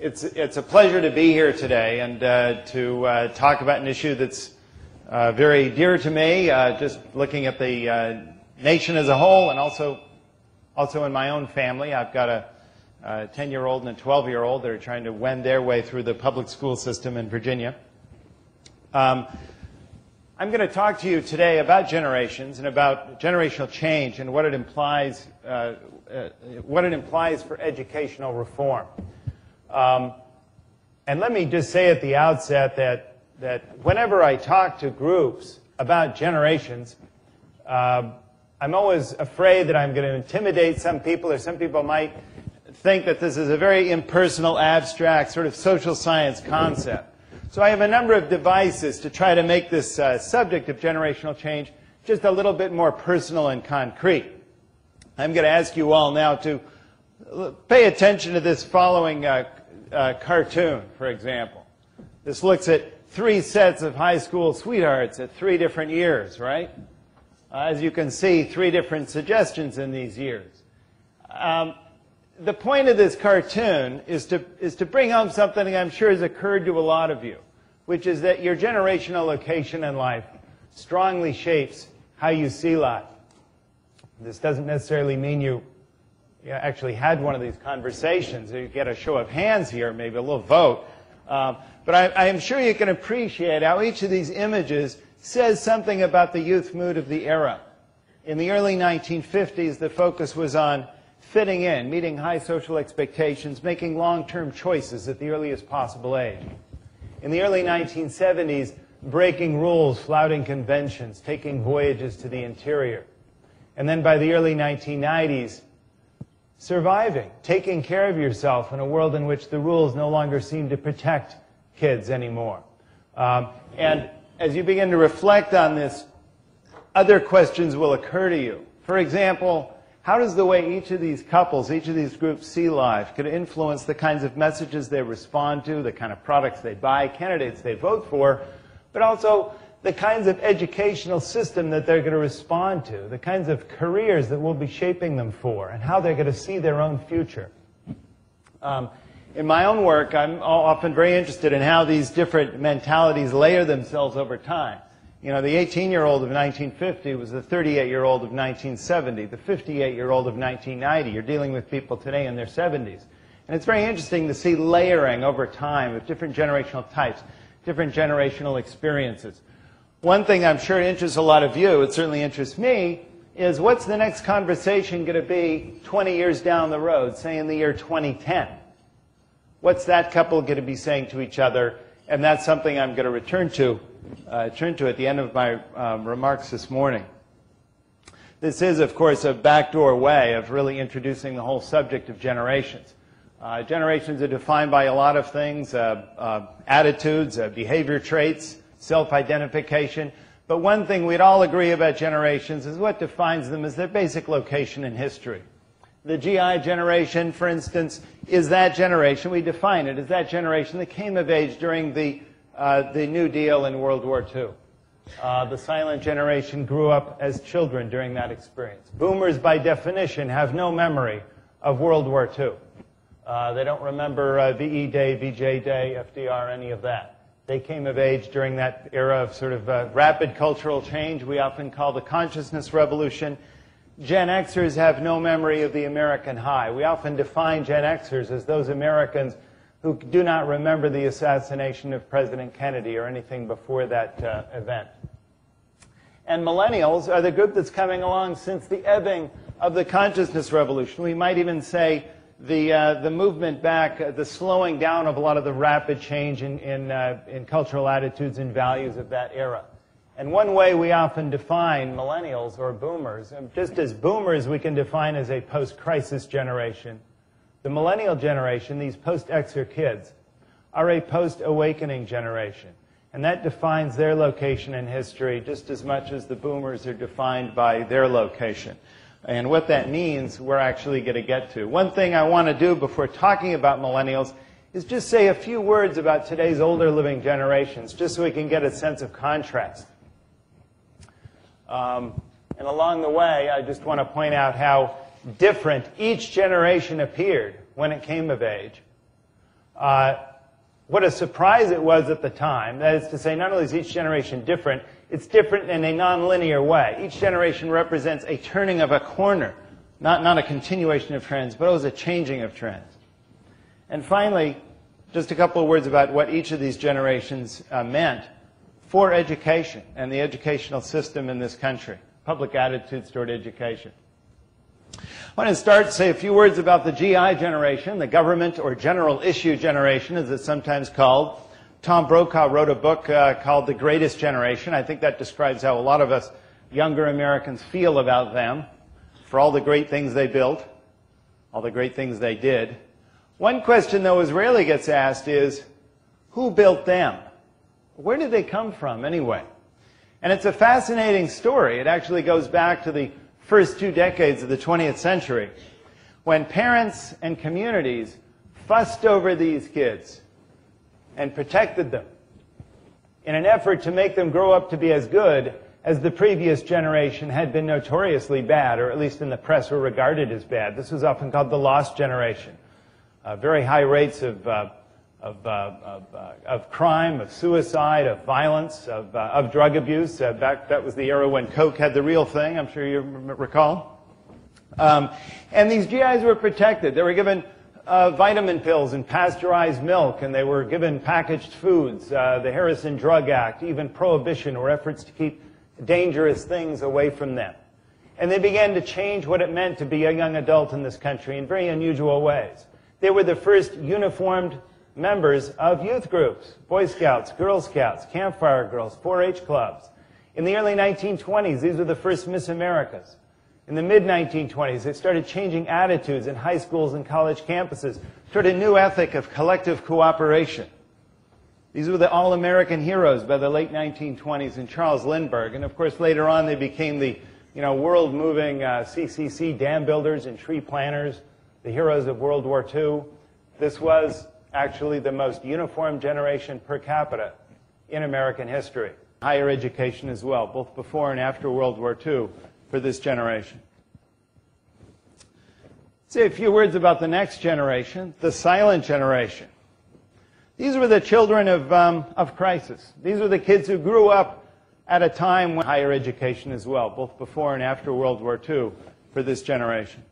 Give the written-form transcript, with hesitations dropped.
It's a pleasure to be here today and to talk about an issue that's very dear to me, just looking at the nation as a whole and also in my own family. I've got a 10-year-old and a 12-year-old that are trying to wend their way through the public school system in Virginia. I'm going to talk to you today about generations and about generational change and what it implies for educational reform. And let me just say at the outset that whenever I talk to groups about generations, I'm always afraid that I'm going to intimidate some people, or some people might think that this is a very impersonal, abstract, sort of social science concept. So I have a number of devices to try to make this subject of generational change just a little bit more personal and concrete. I'm going to ask you all now to pay attention to this following cartoon, for example. This looks at 3 sets of high school sweethearts at 3 different years, right? As you can see, 3 different suggestions in these years. The point of this cartoon is to bring home something I'm sure has occurred to a lot of you, which is that your generational location in life strongly shapes how you see life. This doesn't necessarily mean you actually had one of these conversations. You get a show of hands here, maybe a little vote. But I am sure you can appreciate how each of these images says something about the youth mood of the era. In the early 1950s, the focus was on fitting in, meeting high social expectations, making long-term choices at the earliest possible age. In the early 1970s, breaking rules, flouting conventions, taking voyages to the interior. And then by the early 1990s, surviving, taking care of yourself in a world in which the rules no longer seem to protect kids anymore. And as you begin to reflect on this, other questions will occur to you. For example, how does the way each of these couples, each of these groups see life could influence the kinds of messages they respond to, the kind of products they buy, candidates they vote for, but also the kinds of educational system that they're going to respond to, the kinds of careers that we'll be shaping them for, and how they're going to see their own future. In my own work, I'm often very interested in how these different mentalities layer themselves over time. You know, the 18-year-old of 1950 was the 38-year-old of 1970, the 58-year-old of 1990. You're dealing with people today in their 70s. And it's very interesting to see layering over time of different generational types, different generational experiences. One thing I'm sure interests a lot of you, it certainly interests me, is what's the next conversation going to be 20 years down the road, say in the year 2010? What's that couple going to be saying to each other? And that's something I'm going to return to at the end of my remarks this morning. This is, of course, a backdoor way of really introducing the whole subject of generations. Generations are defined by a lot of things, attitudes, behavior traits, self-identification. But one thing we'd all agree about generations is what defines them is their basic location in history. The GI generation, for instance, is that generation. We define it as that generation that came of age during the New Deal in World War II. The silent generation grew up as children during that experience. Boomers, by definition, have no memory of World War II. They don't remember VE Day, VJ Day, FDR, any of that. They came of age during that era of sort of rapid cultural change we often call the consciousness revolution. Gen Xers have no memory of the American high. We often define Gen Xers as those Americans who do not remember the assassination of President Kennedy or anything before that event. And millennials are the group that's coming along since the ebbing of the consciousness revolution. We might even say the movement back, the slowing down of a lot of the rapid change in cultural attitudes and values of that era. And one way we often define millennials or boomers, and just as boomers we can define as a post-crisis generation, the millennial generation, these post-Xer kids, are a post-awakening generation. And that defines their location in history just as much as the boomers are defined by their location. And what that means, we're actually going to get to. One thing I want to do before talking about millennials is just say a few words about today's older living generations, just so we can get a sense of contrast. And along the way, I just want to point out how different each generation appeared when it came of age. What a surprise it was at the time. That is to say, not only is each generation different, it's different in a nonlinear way. Each generation represents a turning of a corner, not a continuation of trends, but it was a changing of trends. And finally, just a couple of words about what each of these generations meant for education and the educational system in this country, public attitudes toward education. I want to start, say a few words about the GI generation, the government or general issue generation, as it's sometimes called. Tom Brokaw wrote a book called The Greatest Generation. I think that describes how a lot of us younger Americans feel about them, for all the great things they built, all the great things they did. One question, though, is rarely gets asked is, who built them? Where did they come from, anyway? And it's a fascinating story. It actually goes back to the first 2 decades of the 20th century, when parents and communities fussed over these kids and protected them in an effort to make them grow up to be as good as the previous generation had been notoriously bad, or at least in the press were regarded as bad. This was often called the lost generation. Very high rates of crime, of suicide, of violence, of drug abuse. That was the era when Coke had the real thing, I'm sure you recall. And these GIs were protected. They were given vitamin pills and pasteurized milk, and they were given packaged foods. The Harrison Drug Act, even prohibition, were efforts to keep dangerous things away from them. And they began to change what it meant to be a young adult in this country in very unusual ways. They were the first uniformed members of youth groups, Boy Scouts, Girl Scouts, Campfire Girls, 4-H clubs. In the early 1920s, these were the first Miss Americas. In the mid-1920s, they started changing attitudes in high schools and college campuses toward a new ethic of collective cooperation. These were the all-American heroes by the late 1920s in Charles Lindbergh. And of course, later on, they became the world-moving CCC dam builders and tree planters, the heroes of World War II. This was actually the most uniform generation per capita in American history. Higher education as well, both before and after World War II for this generation. Say a few words about the next generation, the silent generation. These were the children of crisis. These were the kids who grew up at a time when higher education as well, both before and after World War II for this generation.